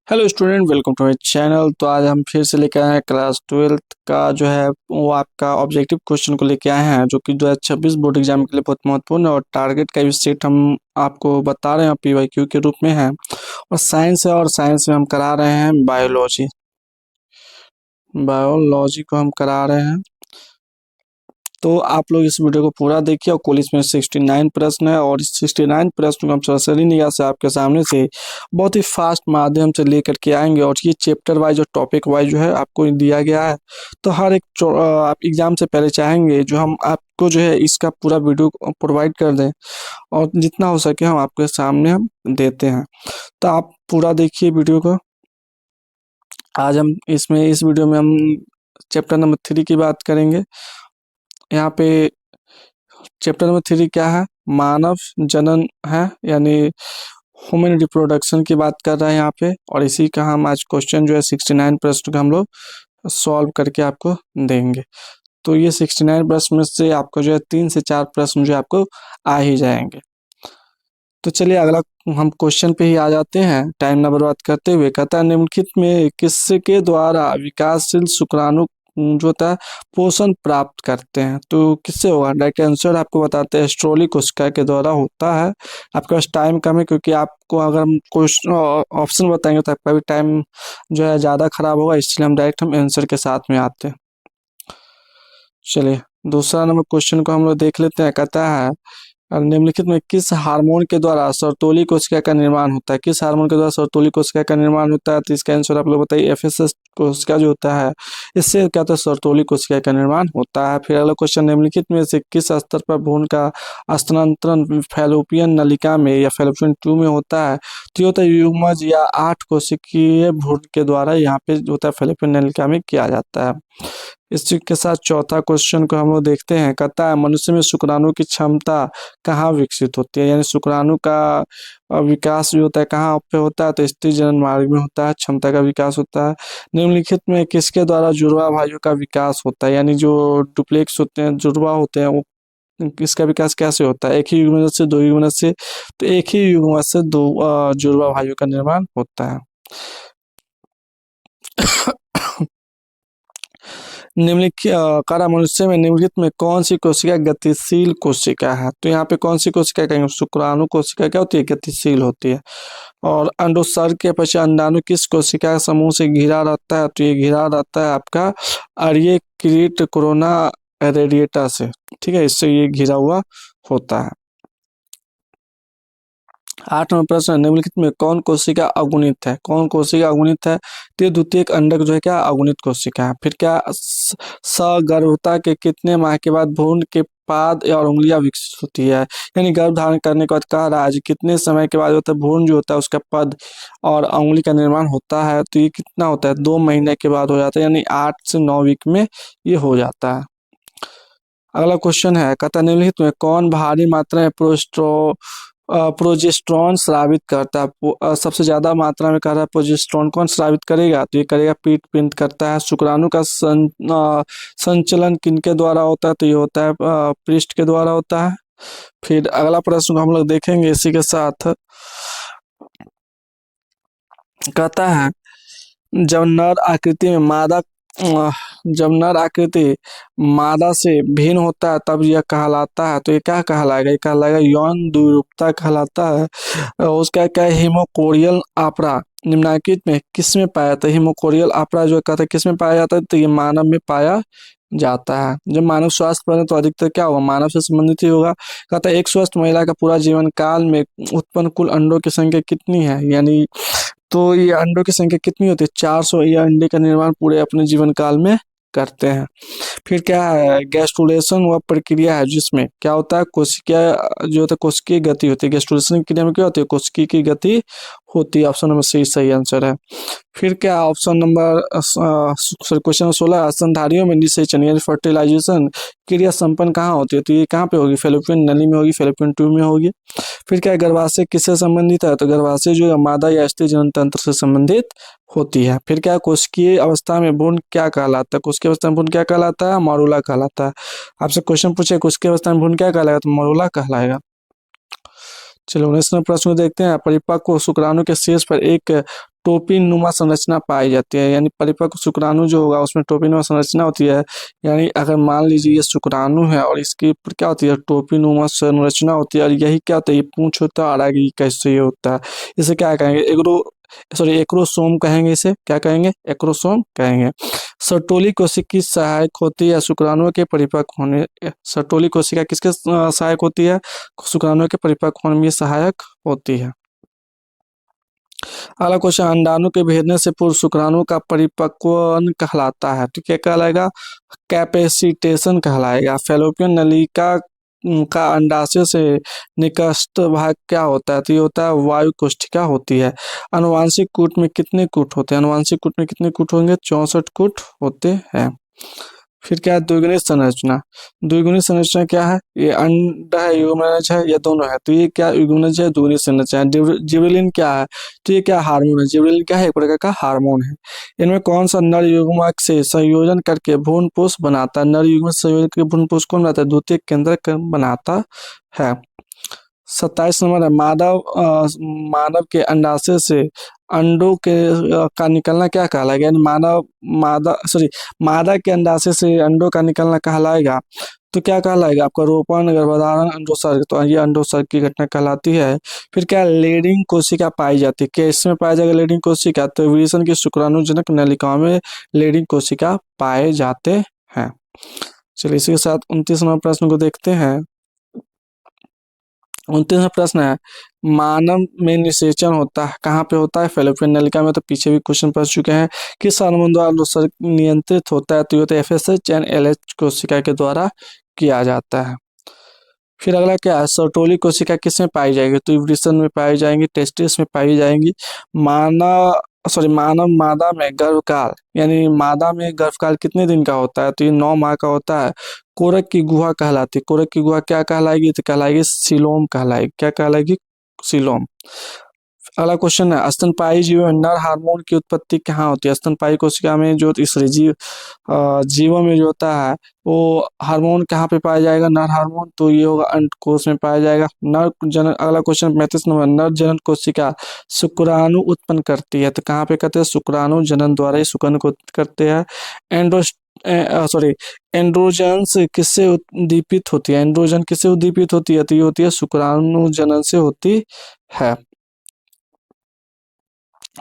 Hello student, welcome to my channel. तो आज हम फिर से लेकर आए हैं क्लास 12th का जो है वो आपका ऑब्जेक्टिव क्वेश्चन को लेकर आए हैं, जो कि 2026 बोर्ड एग्जाम के लिए बहुत महत्वपूर्ण है। और टारगेट का भी सेट हम आपको बता रहे हैं, पीवाईक्यू के रूप में है। और साइंस है, और साइंस में हम करा रहे हैं बायोलॉजी। बायोलॉजी को हम करा रहे हैं, तो आप लोग इस वीडियो को पूरा देखिए। और कुल इसमें 69 प्रश्न है, और इस 69 प्रश्न को हम सरसरी निगाह से आपके सामने से बहुत ही फास्ट माध्यम से लेकर के आएंगे। और ये चैप्टर वाइज और टॉपिक वाइज जो है आपको दिया गया है। तो हर एक आप एग्जाम से पहले चाहेंगे जो हम आपको जो है इसका पूरा वीडियो प्रोवाइड कर दें, और जितना हो सके हम आपके सामने हम देते हैं। तो आप पूरा देखिए वीडियो को। आज हम इस वीडियो में हम चैप्टर नंबर 3 की बात करेंगे। यहाँ पे चैप्टर नंबर 3 क्या है? मानव जनन है, यानी ह्यूमन रिप्रोडक्शन की बात कर रहे हैं यहाँ पे। और इसी का हम आज क्वेश्चन जो है 69 प्रश्न का हम लोग सॉल्व करके आपको देंगे। तो ये 69 प्रश्न में से आपको जो है 3 से 4 प्रश्न जो है आपको आ ही जाएंगे। तो चलिए अगला हम क्वेश्चन पे ही आ जाते हैं, टाइम ना बर्बाद करते हुए। कहता है निम्नलिखित में किसके द्वारा विकासशील शुक्राणु जो होता है पोषण प्राप्त करते हैं? तो किससे होगा? डायरेक्ट आंसर आपको बताते हैं, स्ट्रोली कोशिका के द्वारा होता है। आपके पास टाइम कम है, क्योंकि आपको अगर हम क्वेश्चन ऑप्शन बताएंगे तो आपका भी टाइम जो है ज़्यादा खराब होगा, इसलिए हम डायरेक्ट आंसर के साथ में आते हैं। चलिए दूसरा नंबर क्वेश्चन को हम लोग देख लेते हैं। कहता है निम्नलिखित में किस हार्मोन के द्वारा सर्तोली कोशिका का निर्माण होता है? किस हार्मोन के द्वारा सर्तोली कोशिका का निर्माण होता है? तो इसका आंसर आप लोग बताइए। एफएसएस कोशिका जो होता है, इससे क्या होता है? सर्तोली कोशिका का निर्माण होता है। फिर अगला क्वेश्चन, निम्नलिखित में से किस स्तर पर भ्रूण का स्थानांतरण फैलोपियन नलिका में या फैलोपियन ट्यूब में होता है? तो ये होता है युग्मज या 8 कोशिकीय भ्रूण के द्वारा यहाँ पे जो होता है फैलोपियन नलिका में किया जाता है। इसी के साथ चौथा क्वेश्चन को हम लोग देखते हैं। कहता है मनुष्य में शुक्राणु की क्षमता कहाँ विकसित होती है? यानी शुक्राणु का विकास जो होता है कहाँ पे होता है? तो स्त्री जनन मार्ग में होता है, क्षमता का विकास होता है। निम्नलिखित में किसके द्वारा जुड़वा भाइयों का विकास होता है? यानी जो डुप्लेक्स होते हैं, जुड़वा होते हैं, वो इसका विकास कैसे होता है? एक ही युग्मज से, दो युग्मज से? तो एक ही युग्मज से दो जुड़वा भाइयों का निर्माण होता है। निम्नलिखित कारा मनुष्य में निम्नलिखित में कौन सी कोशिका गतिशील कोशिका है? तो यहाँ पे कौन सी कोशिका कहेंगे? शुक्राणु कोशिका क्या होती है? गतिशील होती है। और अंडोत्सर्ग के पश्चात अंडाणु किस कोशिका समूह से घिरा रहता है? तो ये घिरा रहता है आपका अर्यकृत कोरोना रेडिएटा से। ठीक है, इससे ये घिरा हुआ होता है। 8 नंबर प्रश्न, निम्नलिखित में कौन कोशिका अगुणित है? कौन कोशिका अगुणित है? तो द्वितीयक अंडक जो है क्या अगुणित कोशिका है। फिर क्या सगर्भता के कितने माह के बाद भ्रूण के पाद और उंगलियां विकसित होती है? यानी गर्भ धारण करने के बाद कह रहा है कितने समय के बाद होता है भ्रूण जो होता है उसका पद और उंगली का निर्माण होता है? तो ये कितना होता है? 2 महीने के बाद हो जाता है, यानी 8 से 9 वीक में ये हो जाता है। अगला क्वेश्चन है, कहता निम्नलिखित में कौन भारी मात्रा में प्रोजेस्टेरॉन स्रावित करता है? सबसे ज्यादा मात्रा में कर रहा है प्रोजेस्टेरॉन कौन स्रावित करेगा? तो ये करेगा पीट पिंड करता है। शुक्राणु का संचलन किनके द्वारा होता है? तो ये होता है पृष्ठ के द्वारा होता है। फिर अगला प्रश्न को हम लोग देखेंगे इसी के साथ। कहता है जब नर आकृति में जब नर आकृति मादा से भिन्न होता है तब यह कहलाता है। तो ये क्या कहलाएगा? ये कहलाएगा यौन द्विरूपता कहलाता है। उसका क्या है? हिमोकोरियल आप्रा निम्नलिखित में किस में पाया जाता है? हिमोकोरियल आप्रा जो कहता है किस में पाया जाता है? तो ये मानव में पाया जाता है। जब मानव स्वास्थ्य पर तो अधिकतर क्या होगा? मानव से संबंधित ही होगा। कहता है एक स्वस्थ महिला का पूरा जीवन काल में उत्पन्न कुल अंडों की संख्या कितनी है? यानी तो ये अंडों की संख्या कितनी होती है? 400 ये अंडे का निर्माण पूरे अपने जीवन काल में करते हैं। फिर क्या है? गैस्ट्रुलेशन वह प्रक्रिया है जिसमें क्या होता है? कोशिका जो होता है कोशिकीय गति होती है। गैस्ट्रुलेशन की क्रिया में क्या होती है? कोशिकी की गति होती है। ऑप्शन नंबर सी सही आंसर है। फिर क्या ऑप्शन नंबर क्वेश्चन 16, स्तनधारियों में निषेचन यानी फर्टिलाइजेशन क्रिया संपन्न कहाँ होती है? तो ये कहाँ पे होगी? फैलोपियन नली में होगी, फैलोपियन ट्यूब में होगी। फिर क्या गर्भाशय किससे संबंधित है? तो गर्भाशय जो है मादा या स्त्री जनन तंत्र से संबंधित होती है। फिर क्या कोशिकीय अवस्था में भ्रूण क्या कहलाता है? कोशिकीय अवस्था में भ्रूण क्या कहलाता है? मॉरूला कहलाता है। आपसे क्वेश्चन पूछे कोशिकीय अवस्था में भ्रूण क्या कहलाएगा? तो मॉरूला कहलाएगा। चलो 19 प्रश्न देखते हैं। परिपक्व शुक्राणु के शेष पर एक टोपी नुमा संरचना पाई जाती है, यानी परिपक्व शुक्राणु जो होगा उसमें टोपी नुमा संरचना होती है। यानी अगर मान लीजिए ये शुक्राणु है और इसकी ऊपर क्या होती है, टोपी नुमा संरचना होती है, और यही क्या होता है, ये पूंछ होता है और आगे ये कैसे ये होता है। इसे क्या कहेंगे, एक्रोसोम कहेंगे। इसे क्या कहेंगे, एक्रोसोम कहेंगे। सर्टोली कोशिका सहायक होती है शुक्राणुओं के परिपक्व होने। सर्टोली कोशिका किसके सहायक होती है, शुक्राणुओं के परिपक्व होने में सहायक होती है। अगला क्वेश्चन, अंडाणु के भेदने से पूर्व शुक्राणु का परिपक्वन कहलाता है, तो क्या कहलाएगा, कैपेसिटेशन कहलाएगा। फैलोपियन नलिका का अंडाशय से निकटस्थ भाग क्या होता है, तो ये होता है वायु कोष्ठिका होती है। अनुवांशिक कूट में कितने कूट होते हैं, अनुवांशिक कूट में कितने कूट होंगे, 64 कूट होते हैं। फिर क्या है, द्विगुणी संरचना। द्विगुणी संरचना क्या है, ये अंडा है, युग्मनज है, ये दोनों है, तो ये क्या युग्मनज है, द्विगुणी संरचना है। जिबरेलिन क्या है, तो ये क्या हार्मोन है, जिबरेलिन क्या है, एक प्रकार का हार्मोन है। इनमें कौन सा नर युग्मक से संयोजन करके भ्रूणपोष बनाता है, नर युग्मक से संयोजन करके भ्रूणपोष कौन बनाता है, द्वितीयक केंद्रक बनाता है। 27 नंबर है, मानव के अंडाशय से अंडों के का निकलना क्या कहलाएगा, यानी मादा के अंडाशय से अंडों का निकलना कहलाएगा, तो क्या कहलाएगा आपका, रोपण, गर्भधारण, अंडोत्सर्ग, तो ये अंडोत्सर्ग की घटना कहलाती है। फिर क्या, लेडिंग कोशिका पाई जाती है, किसमें पाया जाएगा लेडिंग कोशिका, तो विषण की शुक्राणुजनक नलिकाओं में लेडिंग कोशिका पाए जाते हैं। चलिए इसी के साथ 29 नंबर प्रश्न को देखते हैं। 29वां प्रश्न है, मानव में निषेचन होता है, कहाँ पे होता है, फैलोपियन नलिका में, तो पीछे भी क्वेश्चन पढ़ चुके हैं। किस हार्मोन द्वारा अंडोत्सर्ग नियंत्रित होता है, तो ये होता है FSH एंड LH कोशिका के द्वारा किया जाता है। फिर अगला क्या है, सर्टोली कोशिका किसमें पाई जाएगी, तो वृषण में पाई जाएंगी, टेस्टिस में पाई जाएंगी। मानव मादा में गर्भकाल, यानी मादा में गर्भकाल कितने दिन का होता है, तो ये 9 माह का होता है। कोरक की गुहा कहलाती है, कोरक की गुहा क्या कहलाएगी, तो कहलाएगी सीलोम कहलाएगी, क्या कहलाएगी, सीलोम। अगला क्वेश्चन है, स्तनपायी जीवों में नर हार्मोन की उत्पत्ति कहाँ होती है, स्तनपायी कोशिका में जो जीवों में जो होता है वो हार्मोन कहाँ पे पाया जाएगा, नर हार्मोन, तो ये होगा अंडकोश में पाया जाएगा। नर जनन, अगला क्वेश्चन 35 नंबर, नर जनन कोशिका शुक्राणु उत्पन्न करती है, तो कहाँ पे करते हैं, शुक्राणु जनन द्वारा ही शुक्राणु को उत्पन्न करते हैं। एंड्रोजन्स किससे उद्दीपित होती है, एंड्रोजन किससे उद्दीपित होती है, तो ये होती है शुक्राणु जनन से होती है।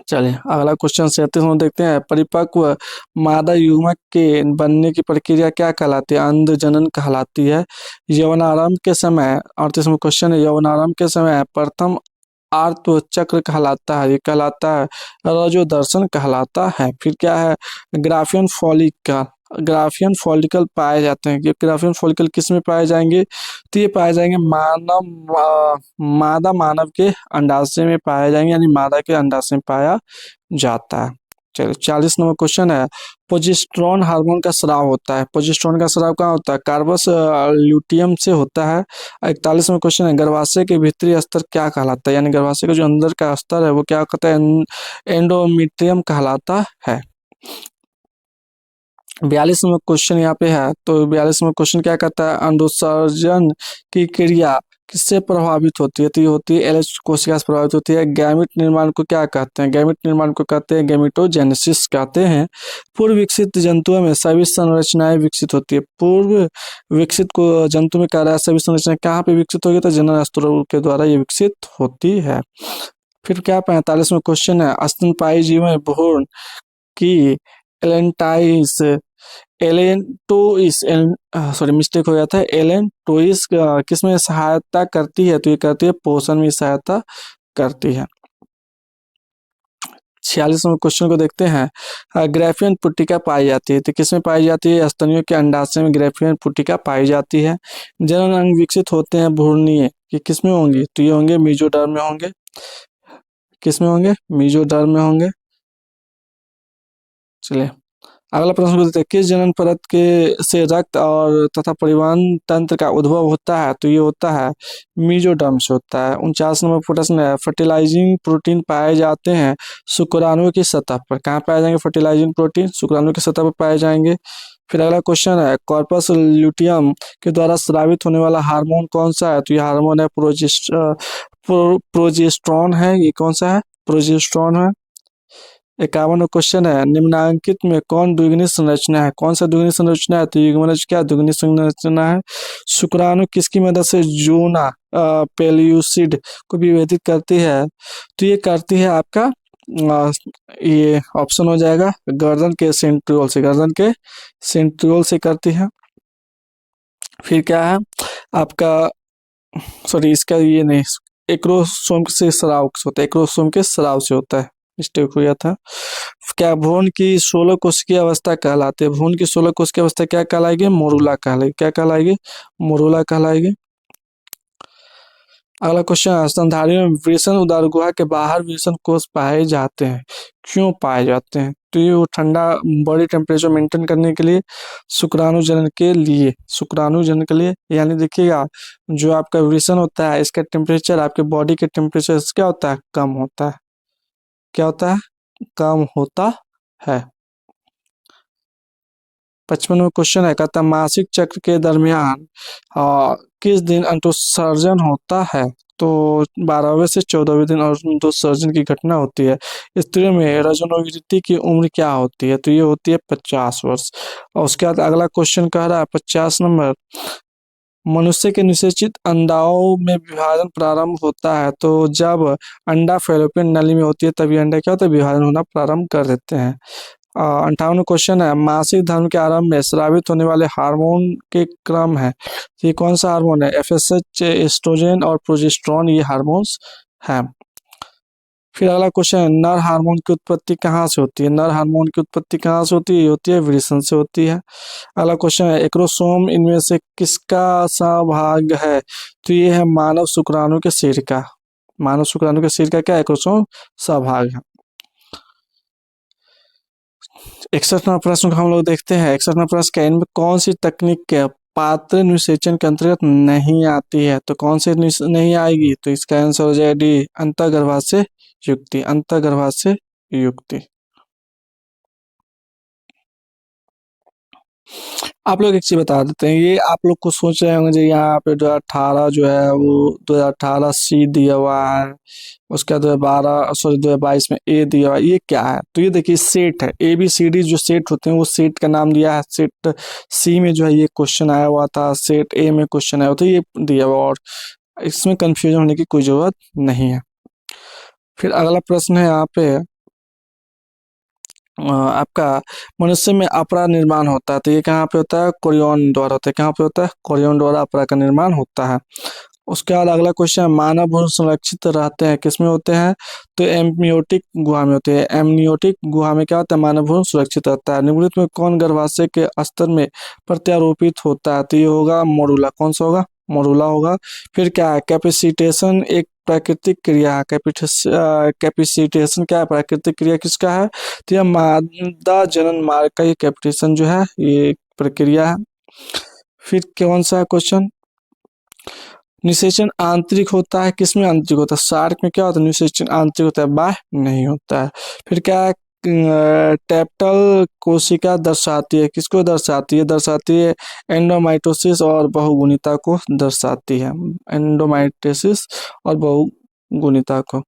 चलिए अगला क्वेश्चन 37 में देखते हैं, परिपक्व मादा युग्मक के बनने की प्रक्रिया क्या कहलाती है, अंध जनन कहलाती है। यौनारंभ के समय, 38वां क्वेश्चन है, यौनारंभ के समय प्रथम आर्त चक्र कहलाता है, ये कहलाता है रजोदर्शन कहलाता है। फिर क्या है, ग्राफियन फॉलिकल, ग्राफियन फॉलिकल पाए जाते हैं, ये ग्राफियन फॉलिकल किस में पाए जाएंगे, तो ये पाए जाएंगे मादा मानव के अंडाशय में पाए जाएंगे, यानी मादा के अंडाशय में पाया जाता है। चलिए 40 नंबर क्वेश्चन है, प्रोजेस्टेरोन हार्मोन का स्राव होता है, प्रोजेस्टेरोन का स्राव कहाँ होता है, कार्बस ल्यूटियम से होता है। 41वां क्वेश्चन है, गर्भाशय के भीतरी स्तर क्या कहलाता है, यानी गर्भाशय का जो अंदर का स्तर है वो क्या कहता है, एंडोमीट्रियम कहलाता है। 42वां क्वेश्चन यहाँ पे है, तो 42वां क्वेश्चन क्या कहता है, अंडोत्सर्जन की क्रिया किससे प्रभावित होती है, तो ये होती है LH कोशिका से प्रभावित होती है। गैमिट निर्माण को क्या कहते हैं, गैमिट निर्माण को कहते हैं गैमिटोजेनेसिस कहते हैं। पूर्व विकसित जंतुओं में सभी संरचनाएं विकसित होती है, पूर्व विकसित को जंतु में कह रहा है सभी संरचनाएं कहाँ पे विकसित होगी, तो जनन स्तरों के द्वारा ये विकसित होती है। फिर क्या 45वां क्वेश्चन है, स्तनपायी जीव में भ्रूण की एलेंटाइस एलेंटोइस सॉरी मिस्टेक हो गया था, एलेंटोइस किसमें सहायता करती है, तो ये करती है पोषण में सहायता करती है। 46वें क्वेश्चन को देखते हैं, ग्राफियन पुट्टिका पाई जाती है, तो किसमें पाई जाती है, स्तनियों के अंडाशय में ग्राफियन पुट्टिका पाई जाती है। जनन अंग विकसित होते हैं भ्रूणीय, कि किसमें होंगे, तो ये होंगे मीजोडर्म में होंगे, किसमें होंगे, मीजोडर्म में होंगे। चलिए अगला प्रश्न को देखते हैं, किस जनन परत के से रक्त और तथा परिवहन तंत्र का उद्भव होता है, तो ये होता है मीजोडर्म से होता है। 49 नंबर प्रश्न है, फर्टिलाइजिंग प्रोटीन पाए जाते हैं शुक्राणु की सतह पर, कहाँ पाए जाएंगे फर्टिलाइजिंग प्रोटीन, शुक्राणु की सतह पर पाए जाएंगे। फिर अगला क्वेश्चन है, कॉर्पस ल्यूटियम के द्वारा स्रावित होने वाला हार्मोन कौन सा है, तो ये हार्मोन है प्रोजेस्टेरॉन है, ये कौन सा है, प्रोजेस्टेरॉन है। 51वां क्वेश्चन है, निम्नांकित में कौन द्विगुणी संरचना है? कौन सा द्विगुणी संरचना है? तो युग्मनज क्या द्विगुणी संरचना है? शुक्राणु किसकी मदद से जोना पेल्यूसिड को विभेदित करती है? तो ये करती है आपका ये ऑप्शन हो जाएगा गर्दन के सेंट्रियोल से, गर्दन के सेंट्रियोल से करती है। फिर क्या है आपका, सॉरी इसका ये नहीं, एक्रोसोम से स्राव से होता है, एक्रोसोम के स्राव से होता है, मिस्टेक हो गया था। क्या भ्रूण की 16 कोशिकीय अवस्था कहलाती है? भ्रूण की 16 कोशिकीय अवस्था क्या कहलाएगी? मोरूला कहलाएगी। क्या कहलाएगी? मोरूला कहलाएगी। अगला क्वेश्चन है, स्तनधारियों में वृषण उदर गुहा के बाहर वृषण कोष पाए जाते हैं, क्यों पाए जाते हैं? तो ये वो ठंडा बॉडी टेम्परेचर मेंटेन करने के लिए, शुक्राणु जनन के लिए, शुक्राणु जनन के लिए। यानी देखिएगा जो आपका वृषण होता है इसका टेम्परेचर आपके बॉडी के टेम्परेचर से क्या होता है? कम होता है। क्या होता है? कम होता है। 55वां क्वेश्चन है, कहता है मासिक चक्र के दरमियान किस दिन अंडोत्सर्जन होता है? तो 12वें से 14वें दिन अंडोत्सर्जन की घटना होती है। स्त्रियों में रजोनिवृत्ति की उम्र क्या होती है? तो ये होती है 50 वर्ष। और उसके बाद अगला क्वेश्चन कह रहा है 50 नंबर, मनुष्य के निषेचित अंडाओं में विभाजन प्रारंभ होता है। तो जब अंडा फैलोपियन नली में होती है तभी अंडा क्या होता है? विभाजन होना प्रारंभ कर देते हैं। 58वां क्वेश्चन है, मासिक धर्म के आरंभ में स्रावित होने वाले हार्मोन के क्रम है। तो ये कौन सा हार्मोन है? एफएसएच, एस्ट्रोजन और प्रोजेस्टेरोन, ये हार्मोन्स हैं। फिर अगला क्वेश्चन है, नर हार्मोन की उत्पत्ति कहाँ से होती है? नर हार्मोन की उत्पत्ति कहाँ से होती है? ये होती है वृषण से होती है। अगला क्वेश्चन है, एक्रोसोम इनमें से किसका सहभाग है? तो ये है मानव शुक्राणु के सिर का, मानव शुक्राणु के सिर का क्या एक्रोसोम सहभाग है। 61वां प्रश्न को हम लोग देखते हैं। 61वां प्रश्न का, इनमें कौन सी तकनीक के पात्र निषेचन के अंतर्गत नहीं आती है? तो कौन से नहीं आएगी? तो इसका आंसर हो जाएगा डी, अंतर्गर्भाशय युक्ति, अंतर्गर्भाशय युक्ति। आप लोग एक चीज बता देते हैं, ये आप लोग को सोच रहे होंगे यहाँ पे 2018 जो है वो 2018 सी दिया हुआ है, उसके बाद 2012 सॉरी 2022 में ए दिया हुआ है, ये क्या है? तो ये देखिए सेट है, ए बी सी डी जो सेट होते हैं वो सेट का नाम दिया है। सेट सी में जो है ये क्वेश्चन आया हुआ था, सेट ए में क्वेश्चन आया हुआ था, ये दिया हुआ, और इसमें कंफ्यूजन होने की कोई जरूरत नहीं है। फिर अगला प्रश्न है यहाँ पे आपका, मनुष्य में अपरा निर्माण होता है, तो ये कहाँ पे होता है? कोरियन द्वारा होता है। कहाँ पे होता है? कोरियन द्वारा अपरा का निर्माण होता है। उसके बाद अगला क्वेश्चन है, मानव भ्रूण संरक्षित रहते हैं किसमें होते हैं? तो एम्नियोटिक गुहा में होते हैं। एम्नियोटिक गुहा में क्या होता है? मानव भ्रूण सुरक्षित रहता है। निम्नलिखित में कौन गर्भाशय के स्तर में प्रत्यारोपित होता है? तो ये होगा मोरूला। कौन सा होगा? मोरूला होगा। फिर क्या है? कैपेसिटेशन एक प्राकृतिक क्रिया है। कैपेसिटेशन क्या है? प्राकृतिक क्रिया किसका है? तो यह मादा जनन मार्ग का ये कैपिटेशन जो है ये एक प्रक्रिया है। फिर कौन सा क्वेश्चन, निषेचन आंतरिक होता है किसमें? आंतरिक होता है। शार्क में क्या होता है? निषेचन आंतरिक होता है, बाह्य नहीं होता है। फिर क्या है? टैप्टल कोशिका दर्शाती है, किसको दर्शाती है? दर्शाती है एंडोमाइटोसिस और बहुगुणिता को दर्शाती है, एंडोमाइटोसिस और बहुगुणिता को।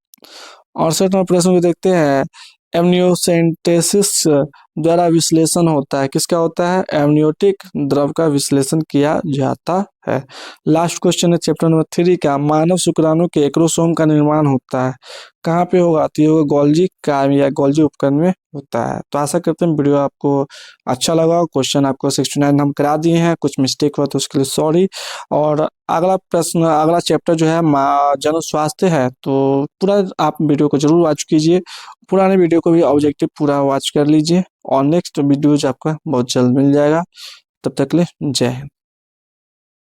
68वां प्रश्न को देखते हैं, एमनियोसेंटेसिस द्वारा विश्लेषण होता है, किसका होता है? एमनियोटिक द्रव का विश्लेषण किया जाता है। लास्ट क्वेश्चन है चैप्टर नंबर 3 का, मानव शुक्राणु के एक्रोसोम का निर्माण होता है कहाँ पे होगा? तो ये होगा गोल्जी कायम या गोल्जी उपकरण में होता है। तो आशा करते हैं वीडियो आपको अच्छा लगा। क्वेश्चन आपको 69 हम करा दिए हैं, कुछ मिस्टेक हुआ तो उसके लिए सॉरी। और अगला प्रश्न, अगला चैप्टर जो है जन स्वास्थ्य है, तो पूरा आप वीडियो को जरूर वॉच कीजिए, पुराने वीडियो को भी ऑब्जेक्टिव पूरा वॉच कर लीजिए, और नेक्स्ट वीडियोज आपका बहुत जल्द मिल जाएगा। तब तक के लिए जय हिंद।